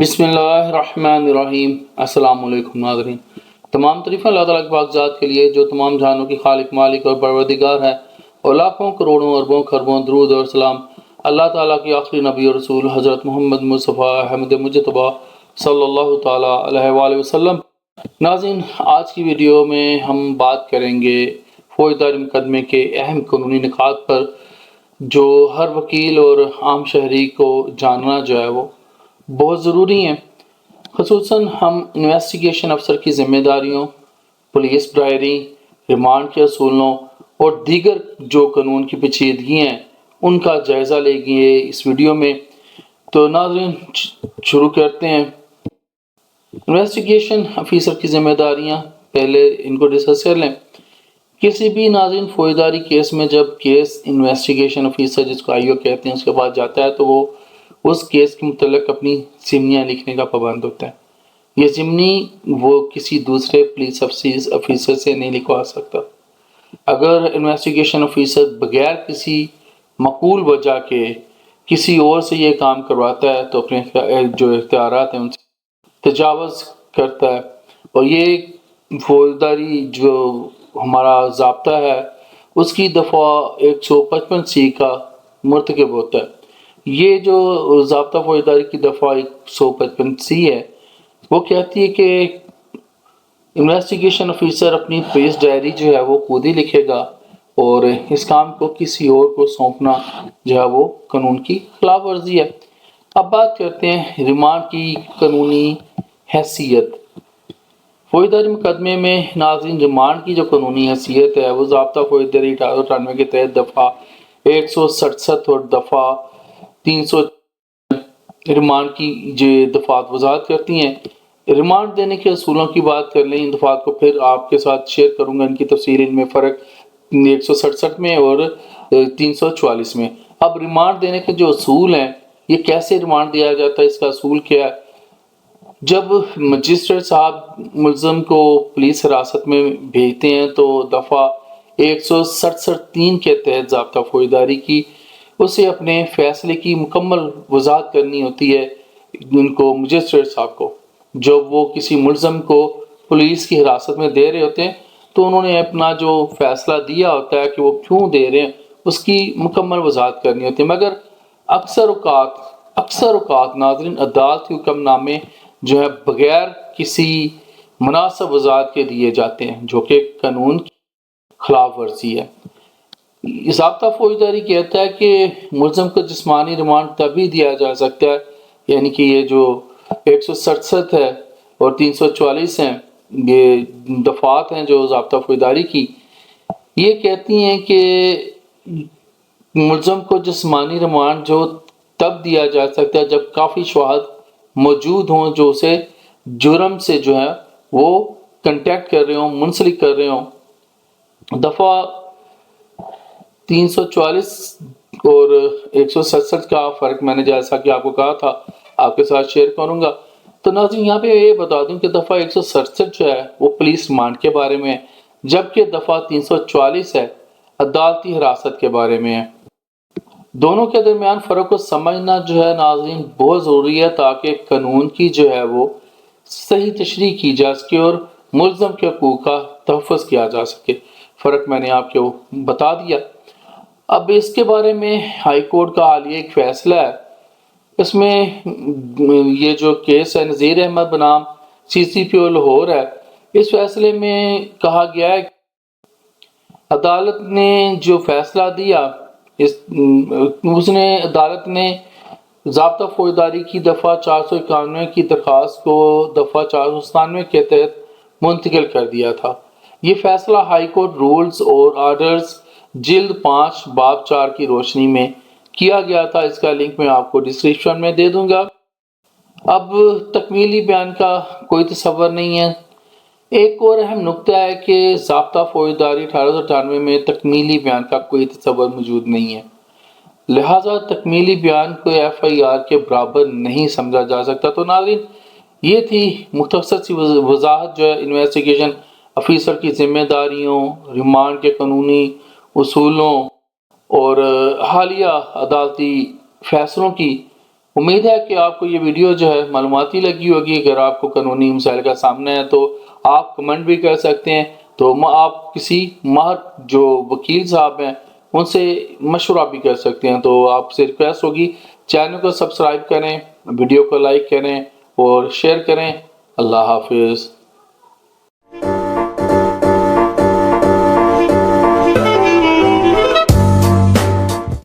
بسم اللہ الرحمن الرحیم۔ السلام علیکم ناظرین۔ تمام تعریفیں اللہ تعالیٰ کے پاک ذات کے لیے جو تمام جہانوں کی خالق مالک اور پروردگار ہے، اور لاکھوں کروڑوں اربوں خربوں درود اور سلام اللہ تعالیٰ کی آخری نبی اور رسول حضرت محمد مصطفیٰ احمد مجتبیٰ صلی اللہ تعالیٰ علیہ وآلہ وسلم۔ ناظرین، آج کی ویڈیو میں ہم بات کریں گے فوجداری مقدمے کے اہم قانونی نکات پر، جو ہر وکیل اور عام شہری کو جاننا جو ہے وہ بہت ضروری ہیں۔ خصوصاً ہم انویسٹیگیشن افسر کی ذمہ داریوں، پولیس ڈائری، ریمانڈ کے اصولوں اور دیگر جو قانون کی پیچیدگی ہیں ان کا جائزہ لے گے اس ویڈیو میں۔ تو ناظرین شروع کرتے ہیں۔ انویسٹیگیشن افیسر کی ذمہ داریاں، پہلے ان کو ڈسکس کر لیں۔ کسی بھی ناظرین فوجداری کیس میں جب کیس انویسٹیگیشن افیسر جس کو آئیو کہتے ہیں اس کے بعد جاتا ہے تو وہ اس کیس کے متعلق اپنی ضمنیاں لکھنے کا پابند ہوتا ہے۔ یہ ضمنی وہ کسی دوسرے پولیس افیسر سے نہیں لکھوا سکتا۔ اگر انویسٹیگیشن افیسر بغیر کسی معقول وجہ کے کسی اور سے یہ کام کرواتا ہے تو اپنے جو اختیارات ہیں ان سے تجاوز کرتا ہے، اور یہ فوجداری جو ہمارا ضابطہ ہے اس کی دفعہ 155C کا مرتکب ہوتا ہے۔ یہ جو ضابطہ فوجداری کی دفعہ 155C ہے وہ کہتی ہے کہ انویسٹیگیشن افیسر اپنی پولیس ڈائری جو ہے وہ خود ہی لکھے گا، اور اس کام کو کسی اور کو سونپنا جو ہے وہ قانون کی خلاف ورزی ہے۔ اب بات کرتے ہیں ریمانڈ کی قانونی حیثیت۔ فوجداری مقدمے میں ناظرین ریمانڈ کی جو قانونی حیثیت ہے وہ ضابطہ فوجداری 1898 کے تحت دفعہ 167 اور دفعہ 300 ریمانڈ کی جو دفعات وضاحت کرتی ہیں۔ ریمانڈ دینے کے اصولوں کی بات کر لیں، ان دفعات کو پھر آپ کے ساتھ شیئر کروں گا، ان کی تفصیل ان میں فرق 167 میں اور 344 میں۔ اب ریمانڈ دینے کے جو اصول ہیں، یہ کیسے ریمانڈ دیا جاتا ہے، اس کا اصول کیا ہے۔ جب مجسٹریٹ صاحب ملزم کو پولیس حراست میں بھیجتے ہیں تو دفعہ 167(3) کے تحت ضابطہ فوجداری کی اسے اپنے فیصلے کی مکمل وضاحت کرنی ہوتی ہے ان کو مجسٹریٹ صاحب کو۔ جب وہ کسی ملزم کو پولیس کی حراست میں دے رہے ہوتے ہیں تو انہوں نے اپنا جو فیصلہ دیا ہوتا ہے کہ وہ کیوں دے رہے ہیں اس کی مکمل وضاحت کرنی ہوتی ہے، مگر اکثر اوقات ناظرین عدالتی حکم نامے جو ہے بغیر کسی مناسب وضاحت کے دیے جاتے ہیں، جو کہ قانون کی خلاف ورزی ہے۔ ضابطہ فوجداری کہتا ہے کہ ملزم کو جسمانی ریمانڈ تبھی دیا جا سکتا ہے، یعنی کہ یہ جو 167 ہے اور 344 ہیں، یہ دفعات ہیں جو ضابطہ فوجداری کی، یہ کہتی ہیں کہ ملزم کو جسمانی ریمانڈ جو تب دیا جا سکتا ہے جب کافی شواہد موجود ہوں جو اسے جرم سے جو ہے وہ کنٹیکٹ کر رہے ہوں، منسلک کر رہے ہوں۔ دفعہ 344 اور 167 کا فرق میں نے جیسا کہ آپ کو کہا تھا آپ کے ساتھ شیئر کروں گا۔ تو ناظرین یہاں پہ یہ بتا دوں کہ دفعہ 167 جو ہے وہ پولیس ریمانڈ کے بارے میں ہے، جبکہ دفعہ 344 ہے عدالتی حراست کے بارے میں ہے۔ دونوں کے درمیان فرق کو سمجھنا جو ہے ناظرین بہت ضروری ہے تاکہ قانون کی جو ہے وہ صحیح تشریح کی جا سکے اور ملزم کے حقوق کا تحفظ کیا جا سکے۔ فرق میں نے آپ کو بتا دیا۔ اب اس کے بارے میں ہائی کورٹ کا حالیہ ایک فیصلہ ہے، اس میں یہ جو کیس ہے نذیر احمد بنام CCPO لاہور ہے، اس فیصلے میں کہا گیا ہے کہ عدالت نے جو فیصلہ دیا عدالت نے ضابطہ فوجداری کی دفعہ 491 کی درخواست کو دفعہ 497 کے تحت منتقل کر دیا تھا۔ یہ فیصلہ ہائی کورٹ رولز اور آرڈرز جلد 5 باب 4 کی روشنی میں کیا گیا تھا۔ اس کا لنک میں آپ کو ڈسکرپشن میں دے دوں گا۔ اب تکمیلی بیان کا کوئی تصور نہیں ہے۔ ایک اور اہم نکتہ ہے کہ ضابطہ فوجداری 1898 میں تکمیلی بیان کا کوئی تصور موجود نہیں ہے، لہٰذا تکمیلی بیان کو FIR کے برابر نہیں سمجھا جا سکتا۔ تو ناظرین یہ تھی مختصر سی وضاحت جو ہے انویسٹیگیشن افیسر کی ذمہ داریوں، ریمانڈ کے قانونی اصولوں اور حالیہ عدالتی فیصلوں کی۔ امید ہے کہ آپ کو یہ ویڈیو جو ہے معلوماتی لگی ہوگی۔ اگر آپ کو قانونی مسائل کا سامنا ہے تو آپ کمنٹ بھی کر سکتے ہیں، تو آپ کسی ماہر جو وکیل صاحب ہیں ان سے مشورہ بھی کر سکتے ہیں۔ تو آپ سے ریکویسٹ ہوگی چینل کو سبسکرائب کریں، ویڈیو کو لائک کریں اور شیئر کریں۔ اللہ حافظ۔